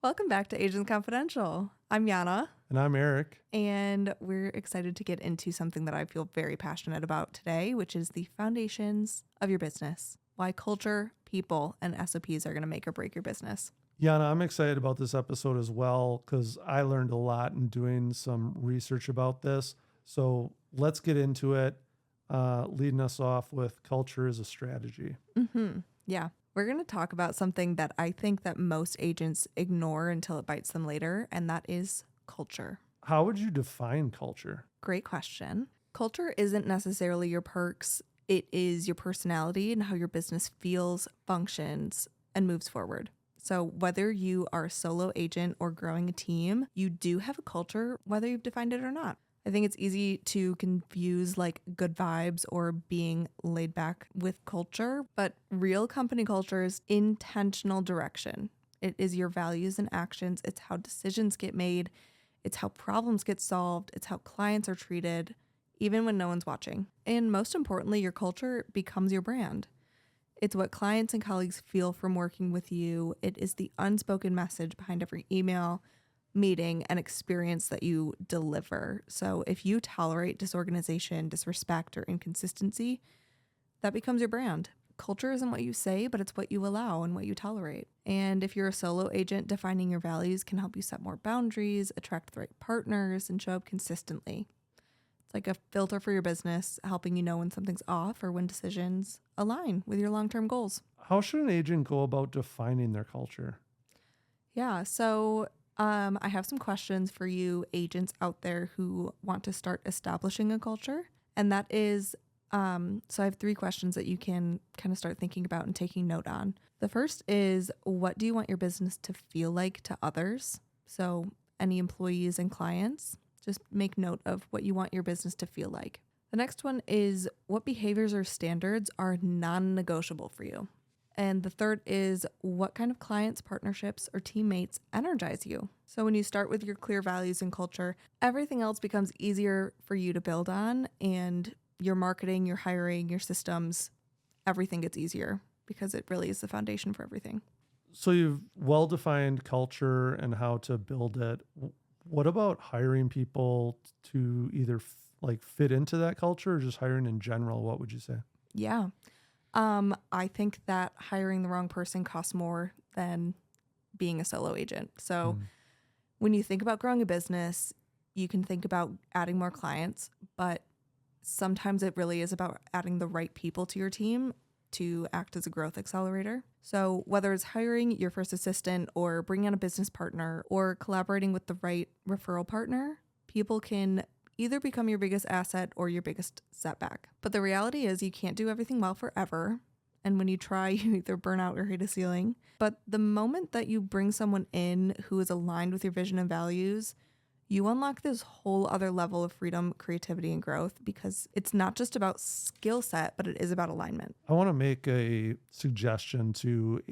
Welcome back to Agents Confidential. I'm Yana, And I'm Eric. and we're excited to get into something that I feel very passionate about today, which is the foundations of your business. Why culture, people, and SOPs are going to make or break your business. Yana, I'm excited about this episode as well because I learned a lot in doing some research about this. So let's get into it, leading us off with culture as a strategy. Yeah. We're going to talk about something that I think that most agents ignore until it bites them later, and that is culture. How would you define culture? Great question. Culture isn't necessarily your perks. It is your personality and how your business feels, functions, and moves forward. So whether you are a solo agent or growing a team, you do have a culture, whether you've defined it or not. I think it's easy to confuse like good vibes or being laid back with culture, but real company culture is intentional direction. It is your values and actions. It's how decisions get made. It's how problems get solved. It's how clients are treated, even when no one's watching. And most importantly, your culture becomes your brand. It's what clients and colleagues feel from working with you. It is the unspoken message behind every email, meeting, and experience that you deliver. So if you tolerate disorganization, disrespect, or inconsistency, that becomes your brand. Culture isn't what you say, but it's what you allow and what you tolerate. And if you're a solo agent, defining your values can help you set more boundaries, attract the right partners, and show up consistently. It's like a filter for your business, helping you know when something's off or when decisions align with your long-term goals. How should an agent go about defining their culture? Yeah, so I have some questions for you agents out there who want to start establishing a culture. And that is, so I have 3 questions that you can kind of start thinking about and taking note on. The first is, what do you want your business to feel like to others? So any employees and clients, just make note of what you want your business to feel like. The next one is, what behaviors or standards are non-negotiable for you? And the third is, what kind of clients, partnerships, or teammates energize you? So when you start with your clear values and culture, everything else becomes easier for you to build on, and your marketing, your hiring, your systems, everything gets easier because it really is the foundation for everything. So you've well-defined culture and how to build it. What about hiring people to either fit into that culture or just hiring in general? What would you say? Yeah. I think that hiring the wrong person costs more than being a solo agent. So when you think about growing a business, you can think about adding more clients, but sometimes it really is about adding the right people to your team to act as a growth accelerator. So whether it's hiring your first assistant or bringing on a business partner or collaborating with the right referral partner, people can either become your biggest asset or your biggest setback. But the reality is you can't do everything well forever. And when you try, you either burn out or hit a ceiling. But the moment that you bring someone in who is aligned with your vision and values, you unlock this whole other level of freedom, creativity, and growth, because it's not just about skill set, but it is about alignment. I want to make a suggestion to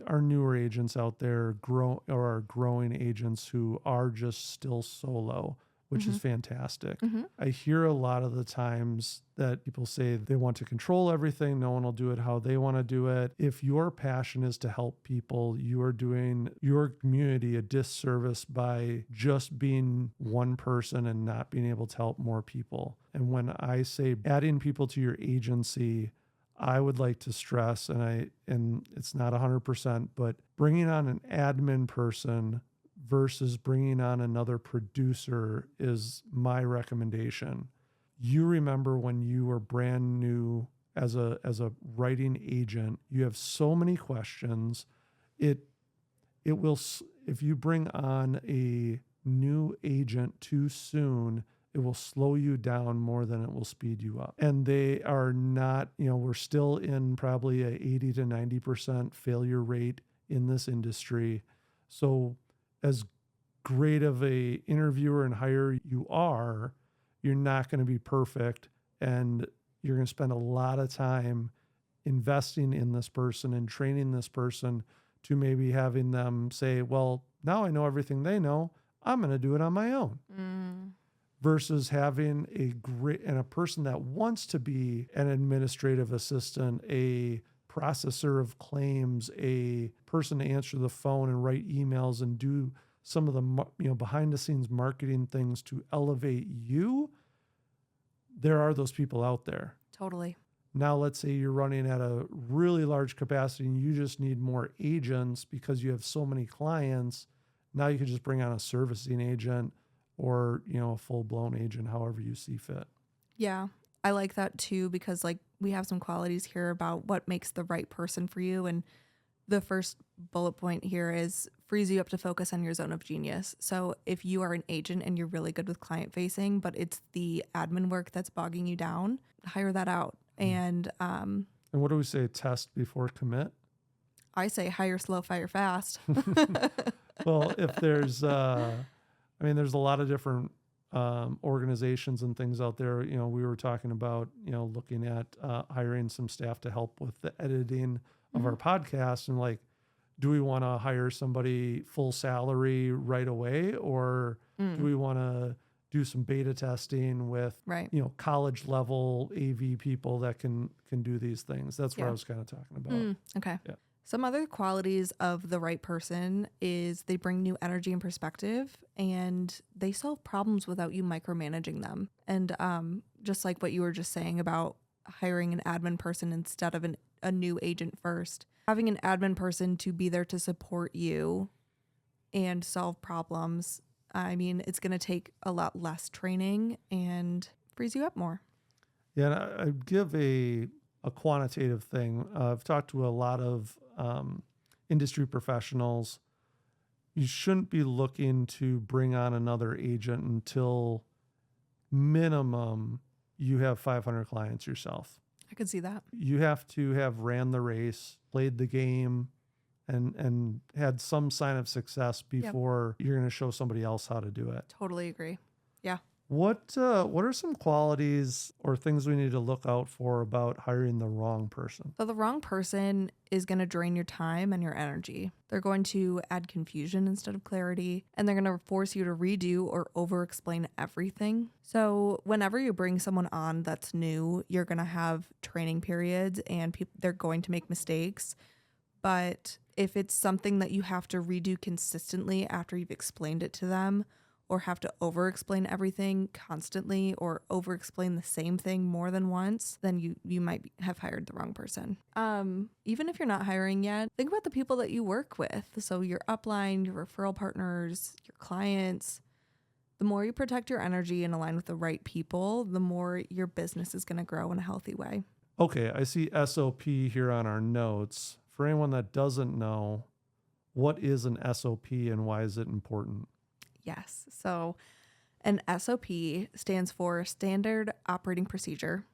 our newer agents out there, or our growing agents who are just still solo, which is fantastic. I hear a lot of the times that people say they want to control everything. No one will do it how they want to do it. If your passion is to help people, you are doing your community a disservice by just being one person and not being able to help more people. And when I say adding people to your agency, I would like to stress, and it's not 100%, but bringing on an admin person versus bringing on another producer is my recommendation. You remember when you were brand new as a writing agent, you have so many questions. It will, if you bring on a new agent too soon, it will slow you down more than it will speed you up. And they are not, we're still in probably a 80 to 90% failure rate in this industry. So as great of a interviewer and hire you are, you're not going to be perfect, and you're going to spend a lot of time investing in this person and training this person to maybe having them say, well, now I know everything they know, I'm going to do it on my own. Versus having a person that wants to be an administrative assistant, a processor of claims, a person to answer the phone and write emails and do some of the behind the scenes marketing things to elevate you, there are those people out there. Totally. Now, let's say you're running at a really large capacity and you just need more agents because you have so many clients. Now you could just bring on a servicing agent or, a full-blown agent, however you see fit. Yeah, I like that too, because like we have some qualities here about what makes the right person for you. And the first bullet point here is frees you up to focus on your zone of genius. So if you are an agent and you're really good with client facing, but it's the admin work that's bogging you down, hire that out. And what do we say? Test before commit? I say hire slow, fire fast. Well, if there's, there's a lot of different organizations and things out there. We were talking about, looking at hiring some staff to help with the editing of our podcast, and like, do we want to hire somebody full salary right away, or do we want to do some beta testing with, college level AV people that can do these things? That's what I was kind of talking about. Okay. Yeah. Some other qualities of the right person is they bring new energy and perspective, and they solve problems without you micromanaging them. And just like what you were just saying about hiring an admin person instead of a new agent first, having an admin person to be there to support you and solve problems, it's going to take a lot less training and frees you up more. Yeah, and I'd give a quantitative thing. I've talked to a lot of industry professionals. You shouldn't be looking to bring on another agent until minimum you have 500 clients yourself. I could see that. You have to have ran the race, played the game, and had some sign of success before you're going to show somebody else how to do it. Totally agree. Yeah. What are some qualities or things we need to look out for about hiring the wrong person? So the wrong person is going to drain your time and your energy. They're going to add confusion instead of clarity, and they're going to force you to redo or over-explain everything. So whenever you bring someone on that's new, you're going to have training periods, and they're going to make mistakes. But if it's something that you have to redo consistently after you've explained it to them, or have to over-explain everything constantly or over-explain the same thing more than once, then you might have hired the wrong person. Even if you're not hiring yet, think about the people that you work with. So your upline, your referral partners, your clients. The more you protect your energy and align with the right people, the more your business is going to grow in a healthy way. Okay, I see SOP here on our notes. For anyone that doesn't know, what is an SOP and why is it important? Yes. So an SOP stands for Standard Operating Procedure,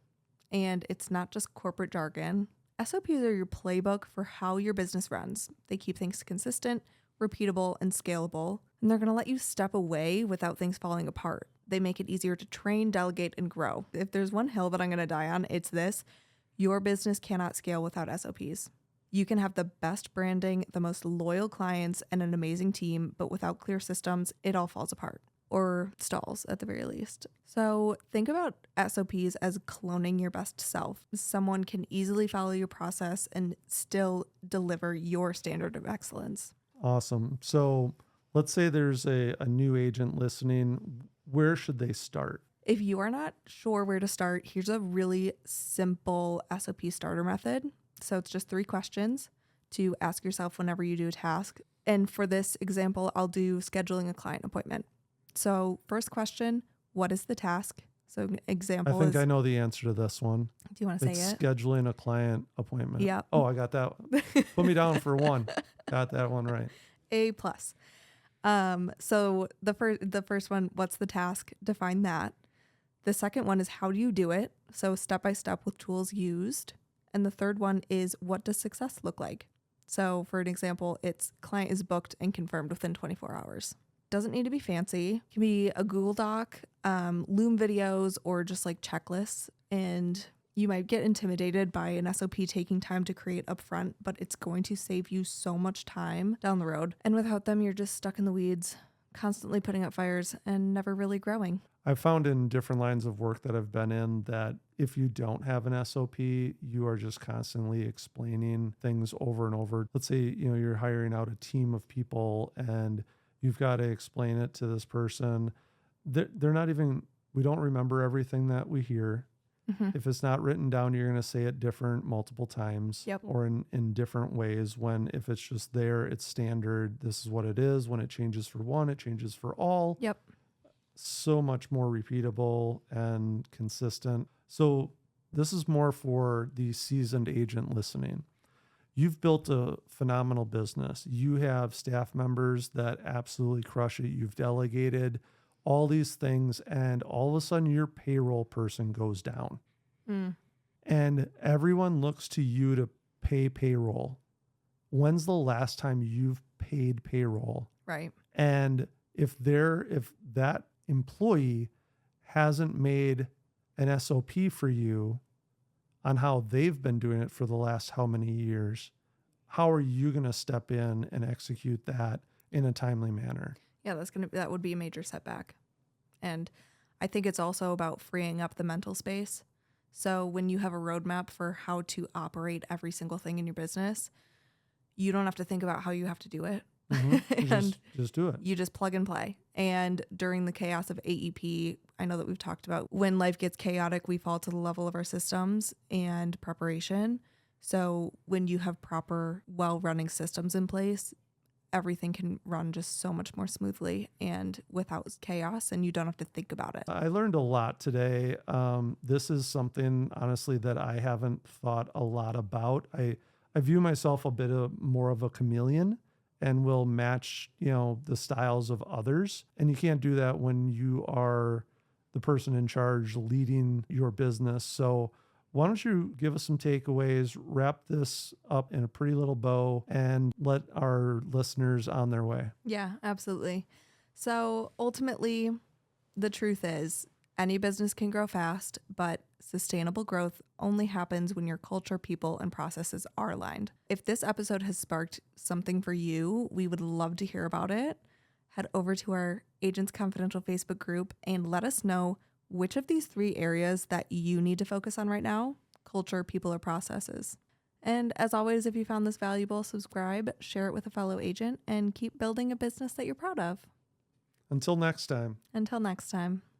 and it's not just corporate jargon. SOPs are your playbook for how your business runs. They keep things consistent, repeatable, and scalable, and they're going to let you step away without things falling apart. They make it easier to train, delegate, and grow. If there's one hill that I'm going to die on, it's this. Your business cannot scale without SOPs. You can have the best branding, the most loyal clients, and an amazing team, but without clear systems, it all falls apart or stalls at the very least. So think about SOPs as cloning your best self. Someone can easily follow your process and still deliver your standard of excellence. Awesome. So let's say there's a new agent listening. Where should they start? If you are not sure where to start, here's a really simple SOP starter method. So it's just 3 questions to ask yourself whenever you do a task. And for this example, I'll do scheduling a client appointment. So first question, what is the task? So example I think I know the answer to this one. Do you want to say It's it? scheduling a client appointment. Yeah. Oh, I got that one. Put me down for 1. Got that one right. A+. So the first one, what's the task? Define that. The second one is how do you do it? So step by step with tools used. And the third one is what does success look like? So for an example, it's client is booked and confirmed within 24 hours. Doesn't need to be fancy. It can be a Google Doc, Loom videos, or just like checklists. And you might get intimidated by an SOP taking time to create upfront, but it's going to save you so much time down the road. And without them, you're just stuck in the weeds, constantly putting out fires and never really growing. I've found in different lines of work that I've been in that if you don't have an SOP, you are just constantly explaining things over and over. Let's say, you're hiring out a team of people and you've got to explain it to this person. They're not even, we don't remember everything that we hear. If it's not written down, you're going to say it different multiple times. Yep. Or in different ways. When if it's just there, it's standard. This is what it is. When it changes for one, it changes for all. Yep. So much more repeatable and consistent. So this is more for the seasoned agent listening. You've built a phenomenal business. You have staff members that absolutely crush it. You've delegated all these things, and all of a sudden your payroll person goes down. And everyone looks to you to pay payroll. When's the last time you've paid payroll? Right. And if that employee hasn't made an SOP for you on how they've been doing it for the last how many years, how are you going to step in and execute that in a timely manner? Yeah, that would be a major setback. And I think it's also about freeing up the mental space. So when you have a roadmap for how to operate every single thing in your business, you don't have to think about how you have to do it. And just do it. You just plug and play. And during the chaos of AEP, I know that we've talked about when life gets chaotic, we fall to the level of our systems and preparation. So when you have proper, well-running systems in place, everything can run just so much more smoothly and without chaos, and you don't have to think about it. I learned a lot today. This is something, honestly, that I haven't thought a lot about. I view myself a bit more of a chameleon and will match, the styles of others. And you can't do that when you are the person in charge leading your business. So why don't you give us some takeaways, wrap this up in a pretty little bow, and let our listeners on their way? Yeah, absolutely. So ultimately, the truth is any business can grow fast, but sustainable growth only happens when your culture, people, and processes are aligned. If this episode has sparked something for you, we would love to hear about it. Head over to our Agents Confidential Facebook group and let us know which of these 3 areas that you need to focus on right now: culture, people, or processes. And as always, if you found this valuable, subscribe, share it with a fellow agent, and keep building a business that you're proud of. Until next time. Until next time.